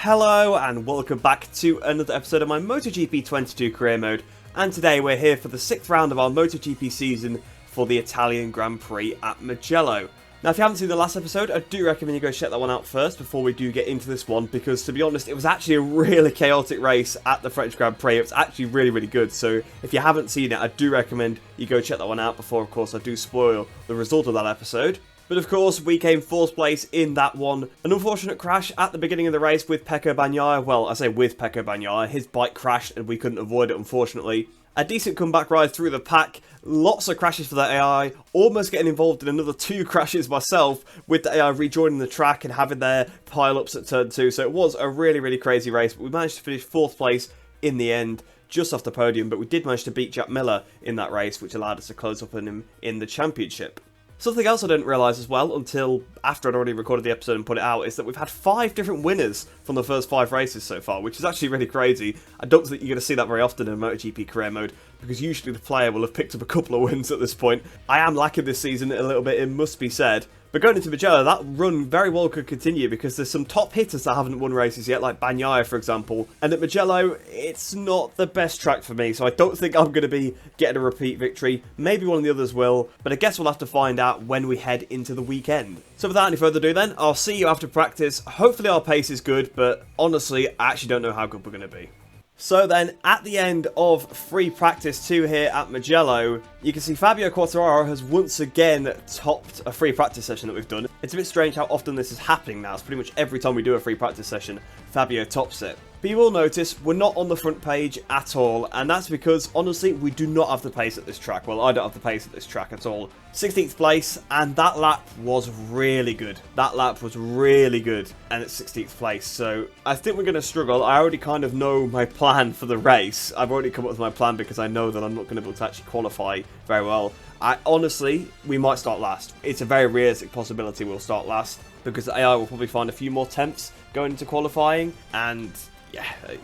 Hello and welcome back to another episode of my MotoGP 22 career mode, and today we're here for the 6th round of our MotoGP season for the Italian Grand Prix at Mugello. Now if you haven't seen the last episode, I do recommend you go check that one out first before we do get into this one, because to be honest it was actually a really chaotic race at the French Grand Prix. It was actually really good, so if you haven't seen it I do recommend you go check that one out before of course I do spoil the result of that episode. But of course, we came 4th place in that one. An unfortunate crash at the beginning of the race with Pecco Bagnaia. Well, I say with Pecco Bagnaia. His bike crashed and we couldn't avoid it, unfortunately. A decent comeback ride through the pack. Lots of crashes for the AI. Almost getting involved in another 2 crashes myself with the AI rejoining the track and having their pile-ups at turn 2. So it was a really crazy race. But we managed to finish 4th place in the end, just off the podium. But we did manage to beat Jack Miller in that race, which allowed us to close up on him in the championship. Something else I didn't realise as well until after I'd already recorded the episode and put it out is that we've had 5 different winners from the first 5 races so far, which is actually really crazy. I don't think you're going to see that very often in MotoGP career mode, because usually the player will have picked up a couple of wins at this point. I am lacking this season a little bit, it must be said. But going into Mugello, that run very well could continue because there's some top hitters that haven't won races yet, like Bagnaia for example. And at Mugello, it's not the best track for me, so I don't think I'm going to be getting a repeat victory. Maybe one of the others will, but I guess we'll have to find out when we head into the weekend. So without any further ado then, I'll see you after practice. Hopefully our pace is good, but honestly, I actually don't know how good we're going to be. So then, at the end of free practice 2 here at Mugello, you can see Fabio Quartararo has once again topped a free practice session that we've done. It's a bit strange how often this is happening now. It's pretty much every time we do a free practice session, Fabio tops it. But you will notice we're not on the front page at all, and that's because, honestly, we do not have the pace at this track. Well, I don't have the pace at this track at all. 16th place, and that lap was really good. That lap was really good, and it's 16th place, so I think we're going to struggle. I already kind of know my plan for the race. I've already come up with my plan because I know that I'm not going to be able to actually qualify very well. Honestly, we might start last. It's a very realistic possibility we'll start last, because the AI will probably find a few more attempts going into qualifying, and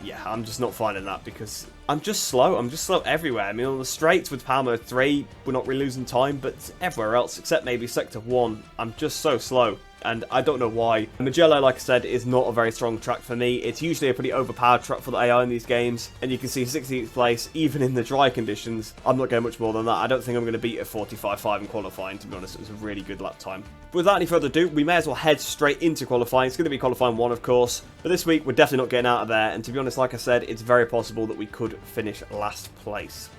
yeah, I'm just not finding that because I'm just slow. I'm just slow everywhere. I mean, on the straights with Palmer 3, we're not really losing time, but everywhere else, except maybe Sector 1, I'm just so slow. And I don't know why. Mugello, like I said, is not a very strong track for me. It's usually a pretty overpowered track for the AI in these games. And you can see 16th place, even in the dry conditions. I'm not going much more than that. I don't think I'm going to beat a 45.5 in qualifying, to be honest. It was a really good lap time. But without any further ado, we may as well head straight into qualifying. It's going to be qualifying 1, of course. But this week, we're definitely not getting out of there. And to be honest, like I said, it's very possible that we could finish last place.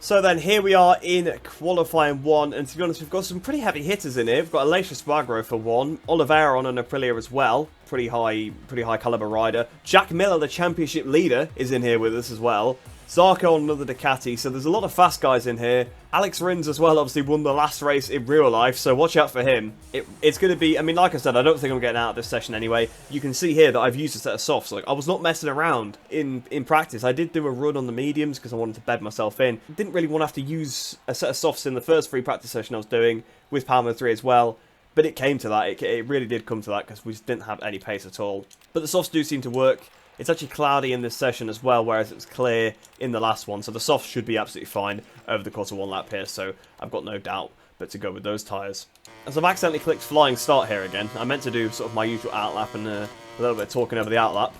So then here we are in qualifying 1, and to be honest we've got some pretty heavy hitters in here. We've got Aleix Espargaro for 1, Oliveira on an Aprilia as well, pretty high caliber rider. Jack Miller, the championship leader, is in here with us as well. Zarco on another Ducati, so there's a lot of fast guys in here. Alex Rins as well obviously won the last race in real life, so watch out for him. It's going to be, I mean, like I said, I don't think I'm getting out of this session anyway. You can see here that I've used a set of softs. Like, I was not messing around in practice. I did do a run on the mediums because I wanted to bed myself in. Didn't really want to have to use a set of softs in the first free practice session I was doing with Palmer 3 as well. But it came to that. It really did come to that because we just didn't have any pace at all. But the softs do seem to work. It's actually cloudy in this session as well, whereas it was clear in the last one. So the softs should be absolutely fine over the course of 1 lap here. So I've got no doubt but to go with those tyres. As I've accidentally clicked flying start here again. I meant to do sort of my usual out lap and a little bit of talking over the out lap.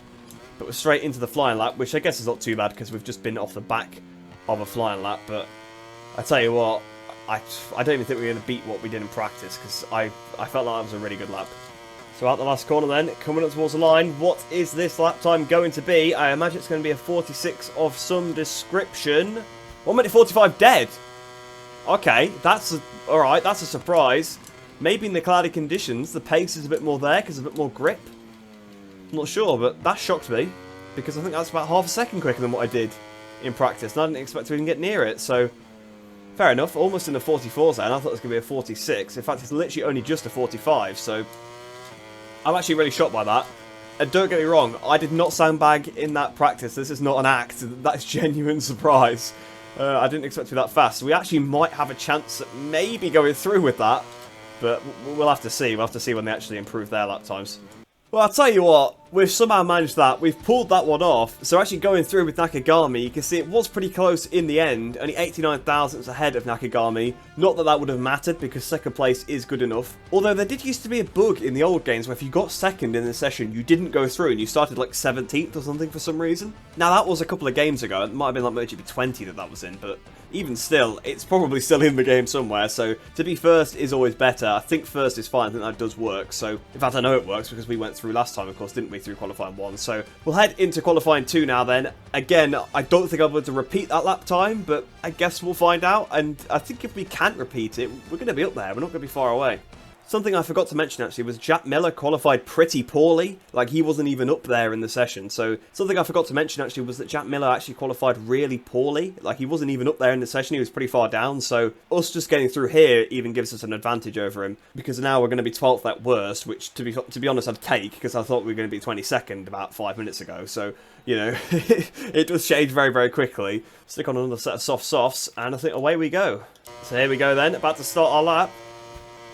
But we're straight into the flying lap, which I guess is not too bad because we've just been off the back of a flying lap. But I tell you what, I don't even think we're going to beat what we did in practice because I felt like that was a really good lap. So out the last corner then, coming up towards the line, what is this lap time going to be? I imagine it's going to be a 46 of some description. 1 minute 45 dead. Okay, alright, that's a surprise. Maybe in the cloudy conditions, the pace is a bit more there because there's a bit more grip. I'm not sure, but that shocked me because I think that's about half a second quicker than what I did in practice. And I didn't expect to even get near it, so fair enough. Almost in the 44 zone. I thought it was going to be a 46. In fact, it's literally only just a 45, so I'm actually really shocked by that. And don't get me wrong, I did not sandbag in that practice. This is not an act. That's genuine surprise. I didn't expect to be that fast. So we actually might have a chance at maybe going through with that. But we'll have to see. We'll have to see when they actually improve their lap times. Well, I'll tell you what. we've somehow managed that. We've pulled that one off. So actually going through with Nakagami, you can see it was pretty close in the end. Only 89 thousandths ahead of Nakagami. Not that that would have mattered because second place is good enough. Although there did used to be a bug in the old games where if you got second in the session, you didn't go through and you started like 17th or something for some reason. Now that was a couple of games ago. It might have been like MotoGP 20 that was in, but even still, it's probably still in the game somewhere. So to be first is always better. I think first is fine. I think that does work. So in fact, I know it works because we went through last time, of course, didn't we, through qualifying 1. So we'll head into qualifying 2 now then. Again, I don't think I'm going to repeat that lap time, but I guess we'll find out. And I think if we can't repeat it, we're going to be up there. We're not going to be far away. Something I forgot to mention actually was Jack Miller qualified pretty poorly. Like he wasn't even up there in the session. So something I forgot to mention actually was that Jack Miller actually qualified really poorly. Like he wasn't even up there in the session. He was pretty far down. So us just getting through here even gives us an advantage over him. Because now we're going to be 12th at worst, which to be honest I'd take because I thought we were going to be 22nd about 5 minutes ago. So, you know, it does change very, very quickly. Stick on another set of soft softs and I think away we go. So here we go then, about to start our lap.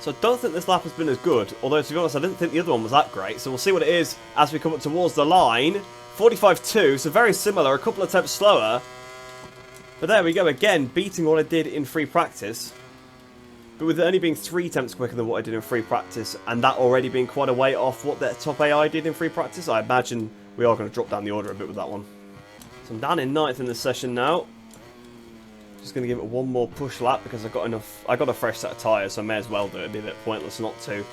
So I don't think this lap has been as good, although to be honest I didn't think the other one was that great, so we'll see what it is as we come up towards the line. 45.2, so very similar, a couple of attempts slower. But there we go, again, beating what I did in free practice. But with it only being 3 attempts quicker than what I did in free practice, and that already being quite a way off what the top AI did in free practice, I imagine we are going to drop down the order a bit with that one. So I'm down in 9th in the session now. Just going to give it one more push lap because I got a fresh set of tyres, so I may as well do it. It'd be a bit pointless not to.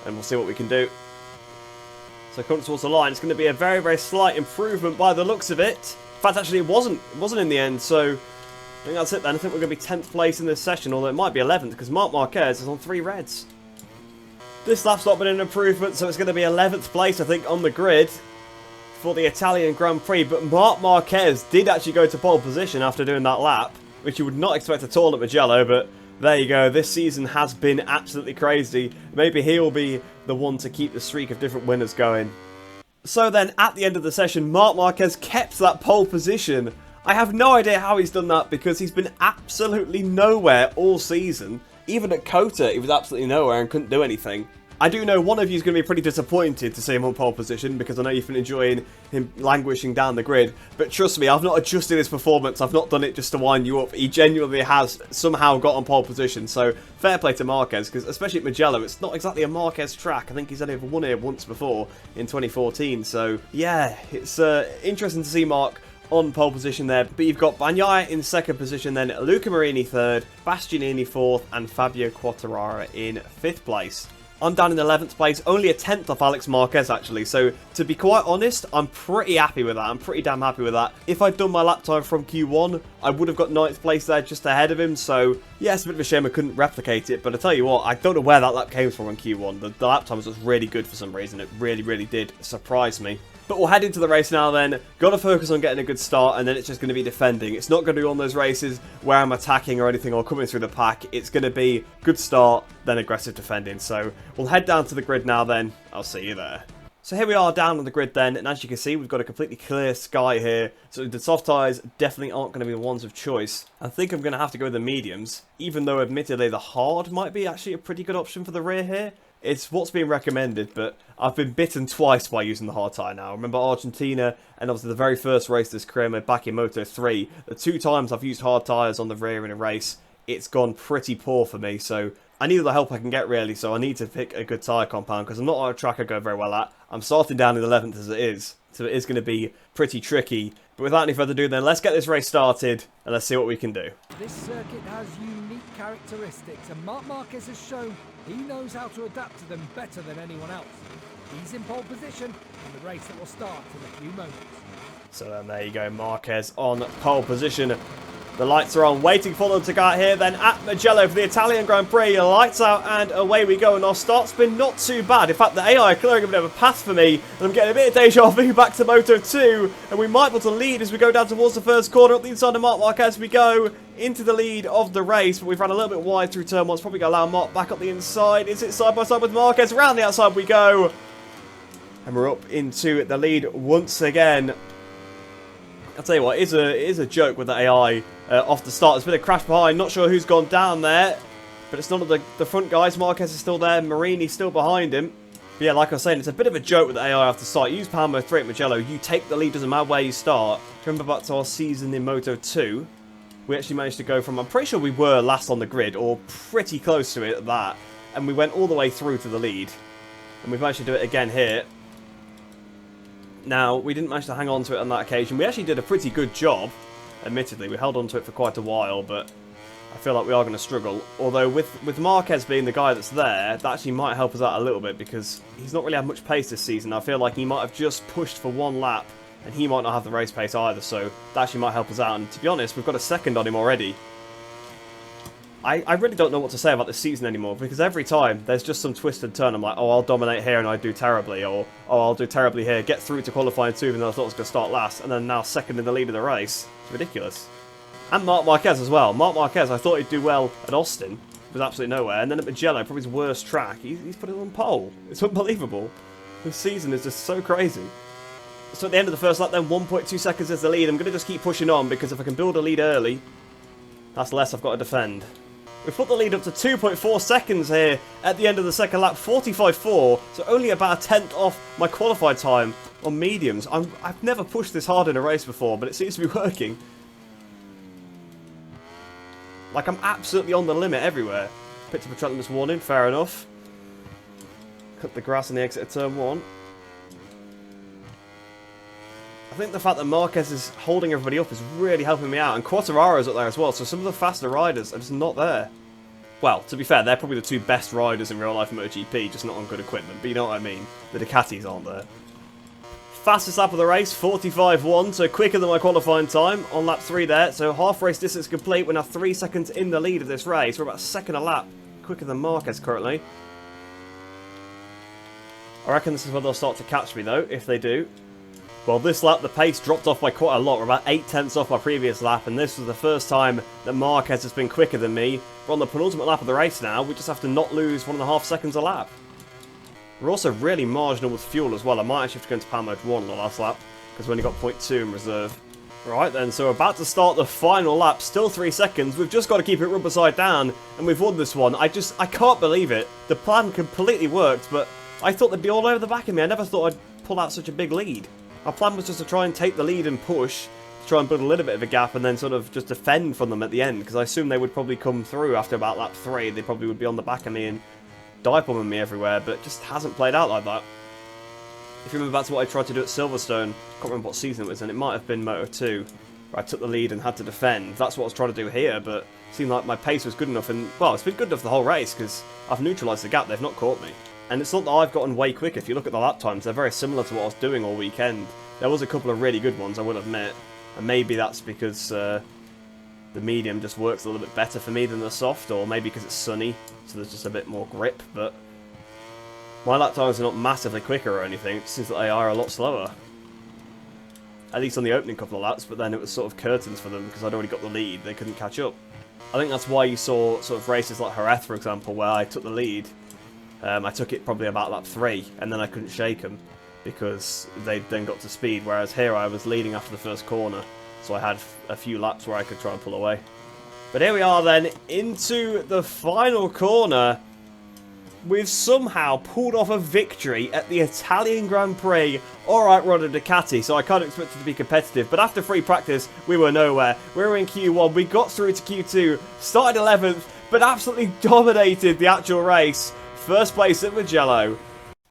And we'll see what we can do. So coming towards the line, it's going to be a very, very slight improvement by the looks of it. In fact, actually, it wasn't in the end, so I think that's it then. I think we're going to be 10th place in this session, although it might be 11th because Marc Marquez is on 3 reds. This lap's not been an improvement, so it's going to be 11th place, I think, on the grid for the Italian Grand Prix, but Marc Marquez did actually go to pole position after doing that lap, which you would not expect at all at Mugello, but there you go. This season has been absolutely crazy. Maybe he'll be the one to keep the streak of different winners going. So then, at the end of the session, Marc Marquez kept that pole position. I have no idea how he's done that because he's been absolutely nowhere all season. Even at Kota, he was absolutely nowhere and couldn't do anything. I do know one of you is going to be pretty disappointed to see him on pole position because I know you've been enjoying him languishing down the grid. But trust me, I've not adjusted his performance. I've not done it just to wind you up. He genuinely has somehow got on pole position. So fair play to Marquez because especially at Mugello, it's not exactly a Marquez track. I think he's only ever won here once before in 2014. So yeah, it's interesting to see Marc on pole position there. But you've got Bagnaia in 2nd position, then Luca Marini 3rd, Bastianini 4th, and Fabio Quartararo in 5th place. I'm down in 11th place, only a 10th off Alex Marquez actually, so to be quite honest, I'm pretty happy with that. I'm pretty damn happy with that. If I'd done my lap time from Q1, I would have got 9th place there just ahead of him, so yeah, it's a bit of a shame I couldn't replicate it, but I tell you what, I don't know where that lap came from on Q1. The lap time was really good for some reason. It really, really did surprise me. But we'll head into the race now then. Got to focus on getting a good start and then it's just going to be defending. It's not going to be one of those races where I'm attacking or anything or coming through the pack. It's going to be good start, then aggressive defending. So we'll head down to the grid now then. I'll see you there. So here we are down on the grid then, and as you can see, we've got a completely clear sky here. So the soft tyres definitely aren't going to be the ones of choice. I think I'm going to have to go with the mediums, even though admittedly the hard might be actually a pretty good option for the rear here. It's what's being recommended, but I've been bitten twice by using the hard tyre now. Remember Argentina, and obviously the very first race this career mode back in Moto 3. The 2 times I've used hard tyres on the rear in a race, it's gone pretty poor for me, so I need all the help I can get really, so I need to pick a good tyre compound, because I'm not on a track I go very well at. I'm starting down in 11th as it is, so it is going to be pretty tricky. But without any further ado then, let's get this race started, and let's see what we can do. This circuit has unique characteristics, and Marc Marquez has shown he knows how to adapt to them better than anyone else. He's in pole position, and the race that will start in a few moments. So then there you go, Marquez on pole position. The lights are on, waiting for them to go out here. Then at Mugello for the Italian Grand Prix, lights out and away we go. And our start's been not too bad. In fact, the AI are clearing a bit of a path for me. And I'm getting a bit of deja vu back to Moto 2. And we might be able to lead as we go down towards the first corner. Up the inside of Marc Marquez we go into the lead of the race. But we've ran a little bit wide through turn 1. It's probably going to allow Marc back up the inside. Is it side by side with Marquez? Around the outside we go. And we're up into the lead once again. I'll tell you what, it is a joke with the AI off the start. There's been a crash behind. Not sure who's gone down there. But it's none of the front guys. Marquez is still there. Marini's still behind him. But yeah, like I was saying, it's a bit of a joke with the AI after start. You use power mode 3 at Mugello, you take the lead, doesn't matter where you start. Remember back to our season in Moto 2, we actually managed to go from, I'm pretty sure we were last on the grid, or pretty close to it at that, and we went all the way through to the lead. And we've managed to do it again here. Now, we didn't manage to hang on to it on that occasion. We actually did a pretty good job, admittedly. We held on to it for quite a while, but I feel like we are going to struggle. Although with Marquez being the guy that's there, that actually might help us out a little bit because he's not really had much pace this season. I feel like he might have just pushed for one lap and he might not have the race pace either, so that actually might help us out. And to be honest, we've got a second on him already. I really don't know what to say about this season anymore because every time there's just some twisted turn, I'm like, oh, I'll dominate here and I do terribly, or oh, I'll do terribly here, get through to qualifying 2 even though I thought I was going to start last, and then now second in the lead of the race. It's ridiculous. And Marc Marquez as well. Marc Marquez, I thought he'd do well at Austin. Was absolutely nowhere. And then at Mugello, probably his worst track, he's put it on pole. It's unbelievable. This season is just so crazy. So at the end of the first lap then, 1.2 seconds is the lead. I'm going to just keep pushing on because if I can build a lead early, that's less I've got to defend. We've put the lead up to 2.4 seconds here at the end of the second lap, 45.4, so only about a tenth off my qualified time on mediums. I've never pushed this hard in a race before, but it seems to be working. Like, I'm absolutely on the limit everywhere. Picked up a track limits warning, fair enough. Cut the grass on the exit of turn 1. I think the fact that Marquez is holding everybody up is really helping me out. And Quartararo's up there as well, so some of the faster riders are just not there. Well, to be fair, they're probably the 2 best riders in real life in MotoGP, just not on good equipment. But you know what I mean. The Ducatis aren't there. Fastest lap of the race, 45.1, so quicker than my qualifying time on lap 3 there. So half race distance complete. We're now 3 seconds in the lead of this race. We're about a second a lap quicker than Marquez currently. I reckon this is where they'll start to catch me though, if they do. Well, this lap the pace dropped off by quite a lot. We're about 8 tenths off my previous lap, and this was the first time that Marquez has been quicker than me. We're on the penultimate lap of the race now. We just have to not lose 1.5 seconds a lap. We're also really marginal with fuel as well. I might actually have to go into power mode 1 on the last lap, because we only got 0.2 in reserve. Right then, so we're about to start the final lap. Still 3 seconds. We've just got to keep it rubber side down, and we've won this one. I can't believe it. The plan completely worked, but I thought they'd be all over the back of me. I never thought I'd pull out such a big lead. Our plan was just to try and take the lead and push, to try and build a little bit of a gap and then sort of just defend from them at the end, because I assumed they would probably come through after about lap 3. They probably would be on the back of me and dive bombing me everywhere, but it just hasn't played out like that. If you remember back to what I tried to do at Silverstone, I can't remember what season it was, and it might have been Moto 2, where I took the lead and had to defend. That's what I was trying to do here, but it seemed like my pace was good enough, and, well, it's been good enough the whole race, because I've neutralised the gap, they've not caught me. And it's not that I've gotten way quicker. If you look at the lap times, they're very similar to what I was doing all weekend. There was a couple of really good ones, I will admit, and maybe that's because the medium just works a little bit better for me than the soft, or maybe because it's sunny, so there's just a bit more grip, but my lap times are not massively quicker or anything. It seems that they are a lot slower. At least on the opening couple of laps, but then it was sort of curtains for them because I'd already got the lead. They couldn't catch up. I think that's why you saw sort of races like Jerez, for example, where I took the lead. I took it probably about lap 3, and then I couldn't shake them because they then got to speed, whereas here I was leading after the first corner, so I had a few laps where I could try and pull away. But here we are then, into the final corner. We've somehow pulled off a victory at the Italian Grand Prix. Alright, we're on a Ducati, so I can't expect it to be competitive, but after free practice, we were nowhere. We were in Q1, we got through to Q2, started 11th, but absolutely dominated the actual race. First place at Mugello.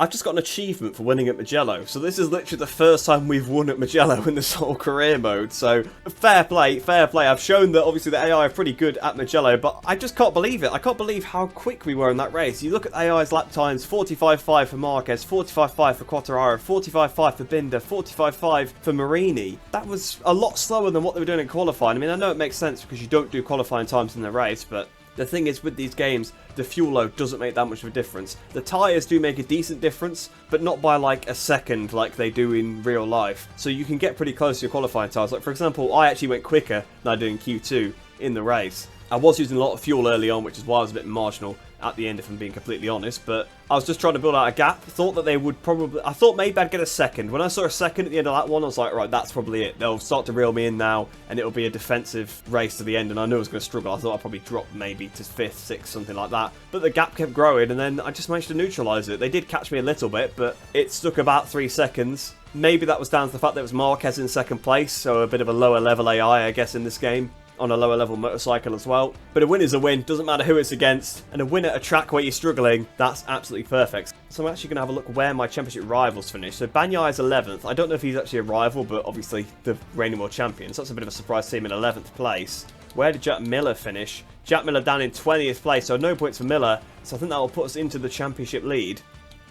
I've just got an achievement for winning at Mugello, so this is literally the first time we've won at Mugello in this whole career mode, so fair play, fair play. I've shown that obviously the AI are pretty good at Mugello, but I just can't believe it. I can't believe how quick we were in that race. You look at AI's lap times, 45.5 for Marquez, 45.5 for Quartararo, 45.5 for Binder, 45.5 for Marini. That was a lot slower than what they were doing in qualifying. I mean, I know it makes sense because you don't do qualifying times in the race, but the thing is, with these games, the fuel load doesn't make that much of a difference. The tyres do make a decent difference, but not by like a second like they do in real life. So you can get pretty close to your qualifying tyres. Like, for example, I actually went quicker than I did in Q2 in the race. I was using a lot of fuel early on, which is why I was a bit marginal at the end, if I'm being completely honest. But I was just trying to build out a gap. Thought that they would probably... I thought maybe I'd get a second. When I saw a second at the end of that one, I was like, right, that's probably it. They'll start to reel me in now, and it'll be a defensive race to the end. And I knew I was going to struggle. I thought I'd probably drop maybe to 5th, 6th, something like that. But the gap kept growing, and then I just managed to neutralise it. They did catch me a little bit, but it stuck about 3 seconds. Maybe that was down to the fact that it was Marquez in 2nd place, so a bit of a lower level AI, I guess, in this game. On a lower level motorcycle as well. But a win is a win, doesn't matter who it's against, and a win at a track where you're struggling, that's absolutely perfect. So I'm actually going to have a look where my championship rivals finished. So Bagnaia is 11th. I don't know if he's actually a rival, but obviously the reigning world champion, so that's a bit of a surprise to him in 11th place. Where did Jack Miller finish? Jack Miller down in 20th place, so no points for Miller, so I think that will put us into the championship lead.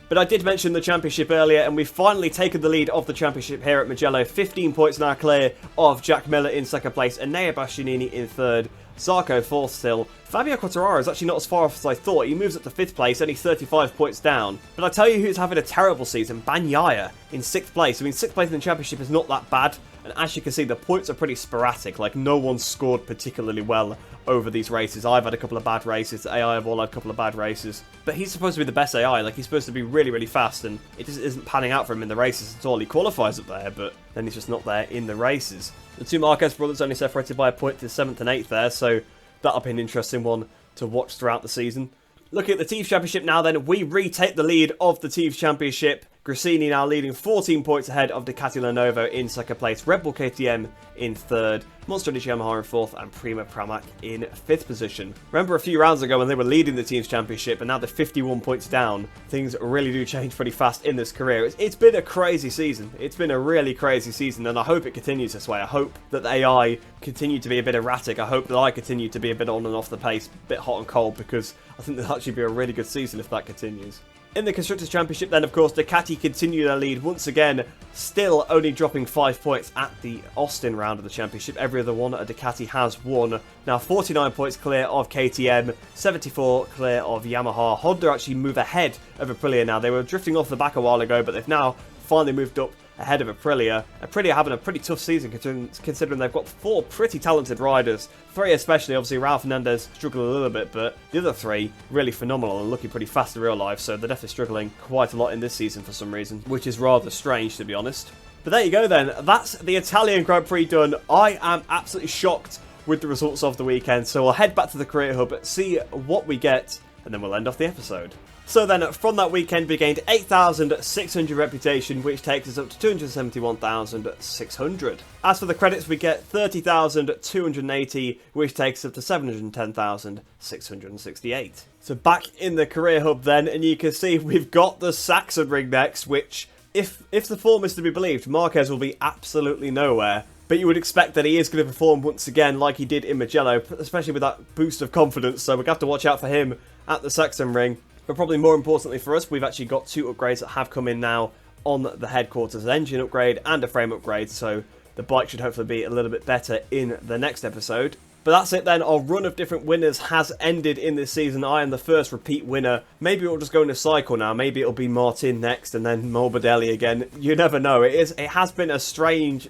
But I did mention the championship earlier, and we've finally taken the lead of the championship here at Mugello. 15 points now clear of Jack Miller in 2nd place, Enea Bastianini in 3rd, Zarco 4th still. Fabio Quartararo is actually not as far off as I thought. He moves up to 5th place, only 35 points down. But I tell you who's having a terrible season, Bagnaia in 6th place. I mean, 6th place in the championship is not that bad. And as you can see, the points are pretty sporadic. Like, no one's scored particularly well over these races. I've had a couple of bad races. The AI have all had a couple of bad races. But he's supposed to be the best AI. Like, he's supposed to be really, really fast. And it just isn't panning out for him in the races at all. He qualifies up there, but then he's just not there in the races. The two Marquez brothers only separated by a point to 7th and 8th there. So that'll be an interesting one to watch throughout the season. Looking at the Teams Championship now then, we retake the lead of the Teams Championship. Grassini now leading 14 points ahead of Ducati Lenovo in 2nd place, Red Bull KTM in 3rd, Monster Energy Yamaha in 4th, and Prima Pramac in 5th position. Remember a few rounds ago when they were leading the Teams Championship, and now they're 51 points down. Things really do change pretty fast in this career. It's been a crazy season. It's been a really crazy season, and I hope it continues this way. I hope that the AI continue to be a bit erratic. I hope that I continue to be a bit on and off the pace, a bit hot and cold, because I think that'll actually be a really good season if that continues. In the Constructors' Championship then, of course, Ducati continue their lead once again, still only dropping 5 points at the Austin round of the championship. Every other one Ducati has won. Now 49 points clear of KTM, 74 clear of Yamaha. Honda actually move ahead of Aprilia now. They were drifting off the back a while ago, but they've now finally moved up ahead of Aprilia. Aprilia having a pretty tough season considering they've got 4 pretty talented riders. 3 especially, obviously Raul Fernandez struggled a little bit, but the other 3 really phenomenal and looking pretty fast in real life, so they're definitely struggling quite a lot in this season for some reason, which is rather strange to be honest. But there you go then, that's the Italian Grand Prix done. I am absolutely shocked with the results of the weekend, so we'll head back to the Career Hub, see what we get, and then we'll end off the episode. So then, from that weekend, we gained 8,600 reputation, which takes us up to 271,600. As for the credits, we get 30,280, which takes us up to 710,668. So back in the Career Hub then, and you can see we've got the Saxon ring next, which, if the form is to be believed, Marquez will be absolutely nowhere. But you would expect that he is going to perform once again like he did in Mugello, especially with that boost of confidence, so we're going to have to watch out for him at the Saxon ring. But probably more importantly for us, we've actually got 2 upgrades that have come in now on the headquarters, an engine upgrade and a frame upgrade, so the bike should hopefully be a little bit better in the next episode. But that's it then, our run of different winners has ended in this season. I am the first repeat winner. Maybe it'll just go in a cycle now. Maybe it'll be Martin next and then Morbidelli again. You never know. It has been a strange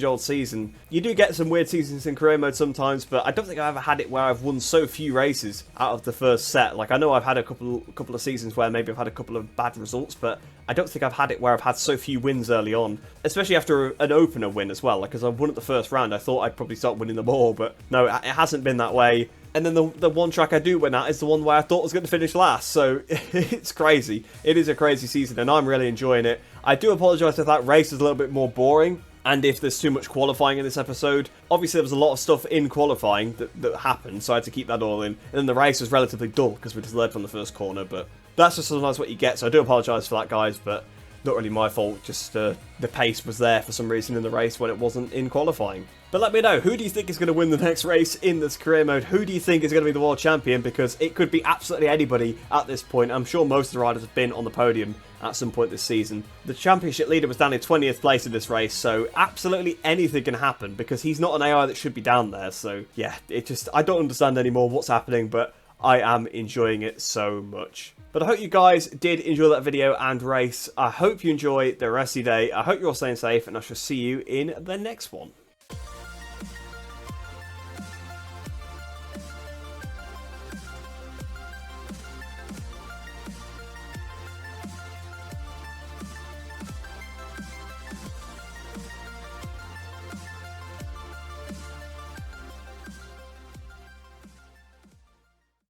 old season. You do get some weird seasons in career mode sometimes, but I don't think I've ever had it where I've won so few races out of the first set. Like, I know I've had a couple of seasons where maybe I've had a couple of bad results, but I don't think I've had it where I've had so few wins early on, especially after an opener win as well. Like, because I won at the first round, I thought I'd probably start winning them all, but no, it hasn't been that way. And then the one track I do win at is the one where I thought I was going to finish last, so it's crazy. It is a crazy season, and I'm really enjoying it. I do apologise if that race is a little bit more boring, and if there's too much qualifying in this episode. Obviously there was a lot of stuff in qualifying that happened, so I had to keep that all in. And then the race was relatively dull because we just led from the first corner, but that's just sometimes what you get, so I do apologise for that, guys, but not really my fault, just the pace was there for some reason in the race when it wasn't in qualifying. But let me know, who do you think is going to win the next race in this career mode? Who do you think is going to be the world champion? Because it could be absolutely anybody at this point. I'm sure most of the riders have been on the podium at some point this season. The championship leader was down in 20th place in this race, so absolutely anything can happen because he's not an AI that should be down there. So yeah, I don't understand anymore what's happening, but I am enjoying it so much. But I hope you guys did enjoy that video and race. I hope you enjoy the rest of your day. I hope you're all staying safe, and I shall see you in the next one.